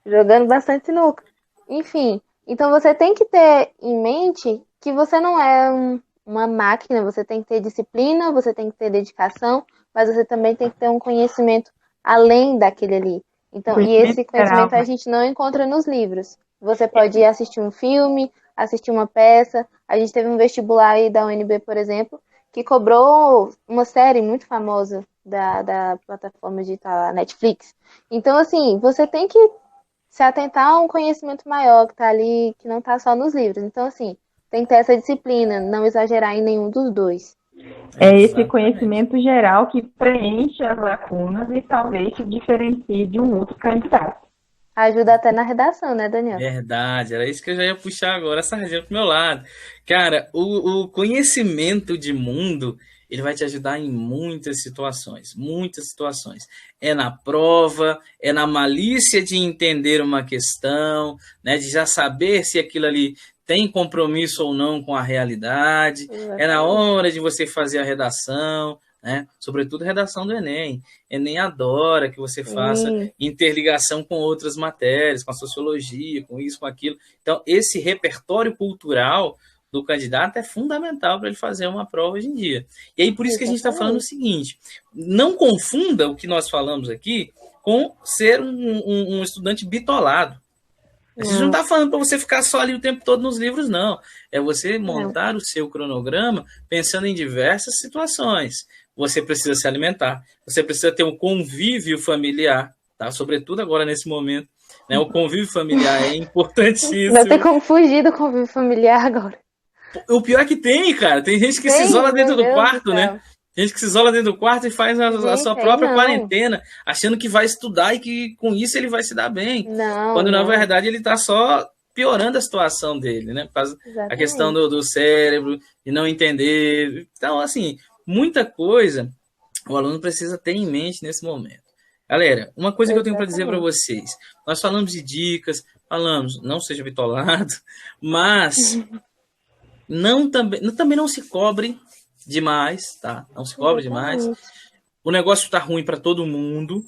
Jogando bastante sinuca. Enfim, então você tem que ter em mente que você não é uma máquina, você tem que ter disciplina, você tem que ter dedicação, mas você também tem que ter um conhecimento além daquele ali. Então, e esse conhecimento a gente não encontra nos livros. Você pode ir assistir um filme, assistir uma peça. A gente teve um vestibular aí da UNB, por exemplo, que cobrou uma série muito famosa da plataforma digital Netflix. Então, assim, você tem que se atentar a um conhecimento maior que está ali, que não está só nos livros. Então, assim, tem que ter essa disciplina, não exagerar em nenhum dos dois. É esse conhecimento geral que preenche as lacunas e talvez se diferencie de um outro candidato. Ajuda até na redação, né, Daniel? Verdade, era isso que eu já ia puxar agora, a sardinha pro meu lado. Cara, o conhecimento de mundo, ele vai te ajudar em muitas situações, muitas situações. É na prova, é na malícia de entender uma questão, né, de já saber se aquilo ali tem compromisso ou não com a realidade. É na hora de você fazer a redação, né? Sobretudo a redação do Enem. Enem adora que você faça interligação com outras matérias, com a sociologia, com isso, com aquilo. Então, esse repertório cultural do candidato é fundamental para ele fazer uma prova hoje em dia. E aí, por isso que a gente está falando o seguinte, não confunda o que nós falamos aqui com ser um estudante bitolado. A gente não está falando para você ficar só ali o tempo todo nos livros, não. É você montar o seu cronograma pensando em diversas situações. Você precisa se alimentar, você precisa ter um convívio familiar, tá? Sobretudo agora nesse momento, né? O convívio familiar é importantíssimo. Não tem como fugir do convívio familiar agora. O pior é que tem, cara. Tem gente que se isola dentro do quarto, né? Tem gente que se isola dentro do quarto e faz a sua própria quarentena, achando que vai estudar e que com isso ele vai se dar bem. Quando na verdade ele está só piorando a situação dele, né? Por causa da questão do cérebro, de não entender. Então, assim, muita coisa o aluno precisa ter em mente nesse momento. Galera, uma coisa que eu tenho para dizer para vocês. Nós falamos de dicas, falamos, não seja bitolado, mas também não se cobre demais, tá? Não se cobre demais. O negócio tá ruim para todo mundo,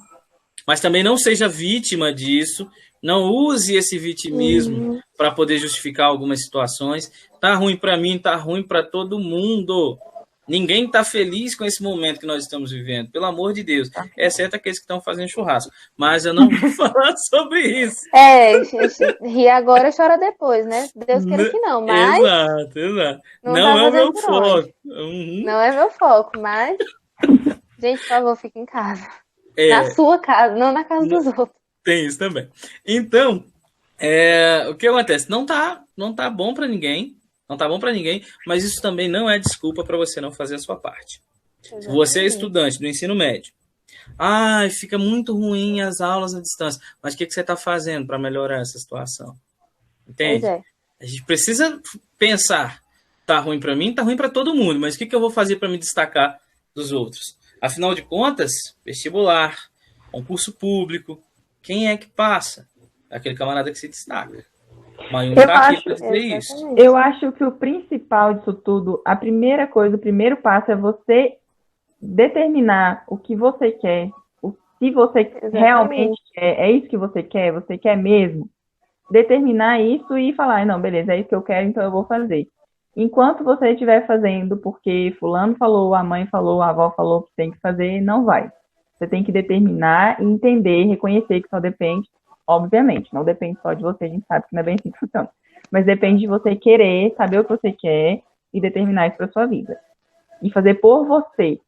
mas também não seja vítima disso. Não use esse vitimismo para poder justificar algumas situações. Tá ruim para mim, tá ruim para todo mundo. Ninguém tá feliz com esse momento que nós estamos vivendo, pelo amor de Deus. Exceto aqueles que estão fazendo churrasco. Mas eu não vou falar sobre isso. Ri agora, chora depois, né? Deus queira que não, mas... Exato. Não é o meu foco. Não é meu foco, mas... Gente, por favor, fique em casa. Na sua casa, não na casa dos outros. Tem isso também. Então, o que acontece? Não tá bom para ninguém. Não tá bom para ninguém, mas isso também não é desculpa para você não fazer a sua parte. Exatamente. Você é estudante do ensino médio. Ah, fica muito ruim as aulas à distância. Mas o que você está fazendo para melhorar essa situação? Pois Entende? é, A gente precisa pensar. Tá ruim para mim, tá ruim para todo mundo, mas o que eu vou fazer para me destacar dos outros? Afinal de contas, vestibular, concurso público, quem é que passa? Aquele camarada que se destaca. Mayumi Eu tá aqui acho, para dizer isso. exatamente. eu acho que o principal disso tudo, a primeira coisa, o primeiro passo é você determinar o que você quer, se você realmente Exatamente. quer, é isso que você quer mesmo, determinar isso e falar, não, beleza, é isso que eu quero, então eu vou fazer. Enquanto você estiver fazendo porque fulano falou, a mãe falou, a avó falou que tem que fazer, não vai. Você tem que determinar e entender, reconhecer que só depende, obviamente, não depende só de você, a gente sabe que não é bem assim que funciona. Mas depende de você querer, saber o que você quer e determinar isso para sua vida. E fazer por você.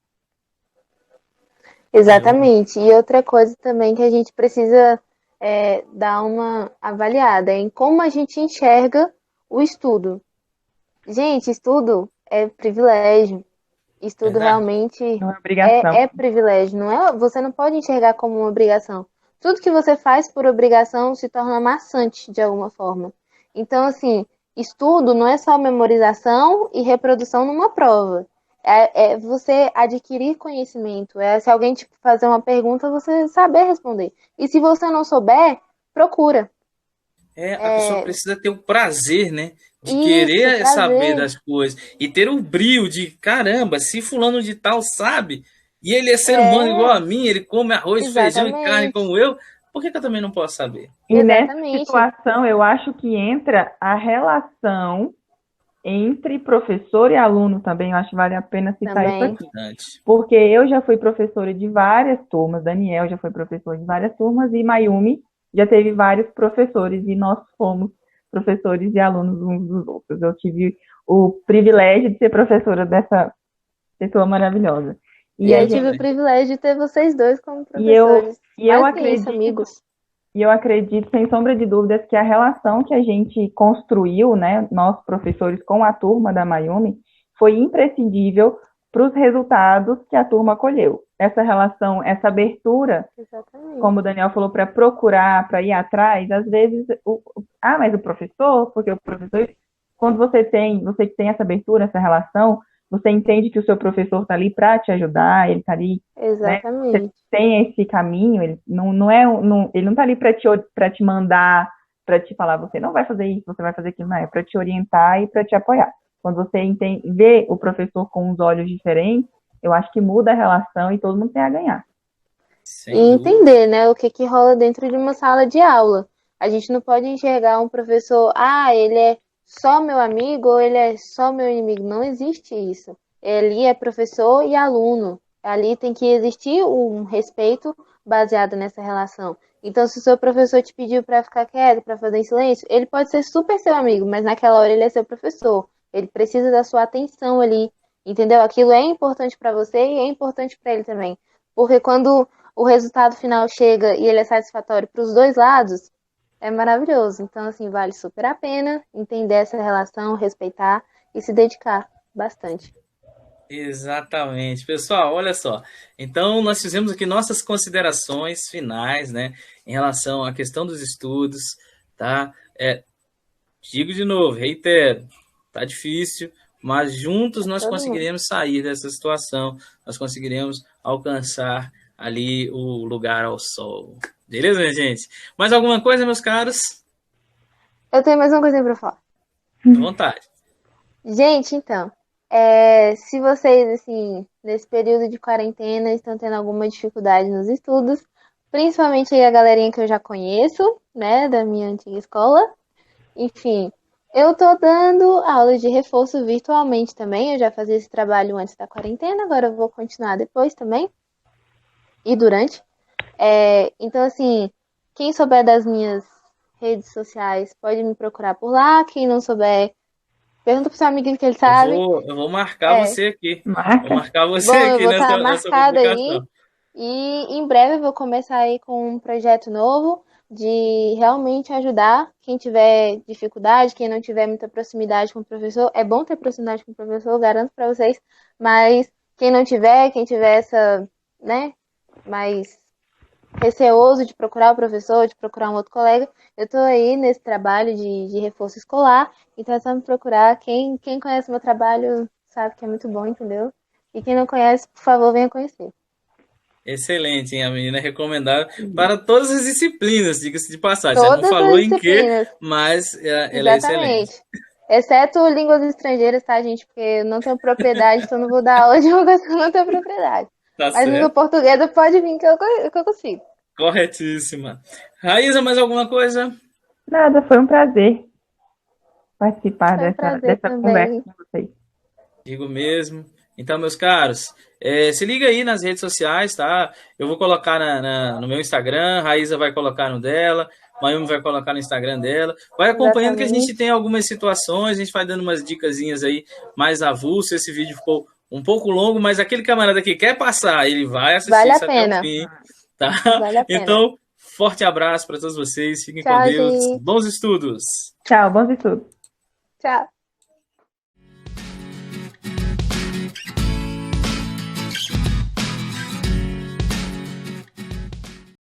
Exatamente. E outra coisa também que a gente precisa dar uma avaliada em como a gente enxerga o estudo. Gente, estudo é privilégio. Estudo Verdade? realmente Não é obrigação. é privilégio. Não é, você não pode enxergar como uma obrigação. Tudo que você faz por obrigação se torna maçante de alguma forma. Então, assim, estudo não é só memorização e reprodução numa prova. É você adquirir conhecimento. É se alguém te fazer uma pergunta, você saber responder. E se você não souber, procura. A pessoa precisa ter o prazer, né? De Isso, querer saber prazer. das coisas e ter o brio de, caramba, se fulano de tal sabe, e ele é ser humano igual a É, mim, ele come arroz, feijão e carne exatamente. como eu, por que eu também não posso saber? E nessa Exatamente. situação, eu acho que entra a relação entre professor e aluno também. Eu acho que vale a pena citar isso Também. aqui. Bastante. Porque eu já fui professora de várias turmas, Daniel já foi professor de várias turmas e Mayumi já teve vários professores e nós fomos professores e alunos uns dos outros. Eu tive o privilégio de ser professora dessa pessoa maravilhosa. E E a eu tive gente, o privilégio de ter vocês dois como e eu, professores. e eu Mais que isso, acredito amigos. E eu acredito, sem sombra de dúvidas, que a relação que a gente construiu, né, nós professores com a turma da Mayumi, foi imprescindível para os resultados que a turma colheu. Essa relação, essa abertura, Exatamente. como o Daniel falou, para procurar, para ir atrás, às vezes, mas o professor, porque o professor, quando você que tem essa abertura, essa relação, você entende que o seu professor está ali para te ajudar, ele está ali, né? Você Exatamente. tem esse caminho, ele ele não está ali para te mandar, para te falar, você não vai fazer isso, você vai fazer aquilo, não, é para te orientar e para te apoiar. Quando você vê o professor com os olhos diferentes, eu acho que muda a relação e todo mundo tem a ganhar. E Sem dúvida. entender, né, o que que rola dentro de uma sala de aula. A gente não pode enxergar um professor, ele é só meu amigo ou ele é só meu inimigo. Não existe isso. Ali é professor e aluno. Ali tem que existir um respeito baseado nessa relação. Então, se o seu professor te pediu para ficar quieto, para fazer em silêncio, ele pode ser super seu amigo, mas naquela hora ele é seu professor. Ele precisa da sua atenção ali, entendeu? Aquilo é importante para você e é importante para ele também. Porque quando o resultado final chega e ele é satisfatório para os dois lados, é maravilhoso. Então, assim, vale super a pena entender essa relação, respeitar e se dedicar bastante. Exatamente. Pessoal, olha só. Então, nós fizemos aqui nossas considerações finais, né, em relação à questão dos estudos, tá? Digo de novo, reitero, tá difícil, mas juntos Pra nós todo mundo. conseguiremos sair dessa situação, nós conseguiremos alcançar ali o lugar ao sol. Beleza, minha gente? Mais alguma coisa, meus caros? Eu tenho mais uma coisa para falar. À vontade. Gente, então, se vocês, assim, nesse período de quarentena, estão tendo alguma dificuldade nos estudos, principalmente aí a galerinha que eu já conheço, né, da minha antiga escola, enfim, eu tô dando aula de reforço virtualmente também. Eu já fazia esse trabalho antes da quarentena, agora eu vou continuar depois também e durante. Então, assim, quem souber das minhas redes sociais pode me procurar por lá. Quem não souber, pergunta pro seu amiguinho que ele sabe. Eu vou marcar É, você aqui. Vou Marca. marcar você bom, eu aqui vou estar nessa marcada aí. publicação. E em breve eu vou começar aí com um projeto novo de realmente ajudar quem tiver dificuldade, quem não tiver muita proximidade com o professor. É bom ter proximidade com o professor, eu garanto para vocês, mas quem não tiver, quem tiver essa, né, mais receoso de procurar o professor, de procurar um outro colega, eu estou aí nesse trabalho de reforço escolar, então é só me procurar. Quem conhece meu trabalho sabe que é muito bom, entendeu? E quem não conhece, por favor, venha conhecer. Excelente, hein? A menina é recomendada para todas as disciplinas, diga-se de passagem. Você não Todas falou as em quê, disciplinas, mas ela é excelente. exatamente. Exceto línguas estrangeiras, tá, gente? Porque eu não tenho propriedade, então não vou dar aula de uma coisa que eu não tenho propriedade. Tá Mas língua certo. portuguesa pode vir que eu consigo. Corretíssima. Raíza, mais alguma coisa? Nada, foi um prazer participar Foi um dessa, prazer dessa conversa também. com vocês. Digo mesmo. Então, meus caros, se liga aí nas redes sociais, tá? Eu vou colocar no meu Instagram, Raíza vai colocar no dela, Mayumi vai colocar no Instagram dela. Vai acompanhando que a gente Exatamente. tem algumas situações, a gente vai dando umas dicasinhas aí mais avulsas. Esse vídeo ficou um pouco longo, mas aquele camarada que quer passar, ele vai assistir Vale a isso até o pena. fim, tá? Vale a pena. Então, forte abraço para todos vocês, fiquem com Tchau, Deus, gente. bons estudos! Tchau, bons estudos. Tchau.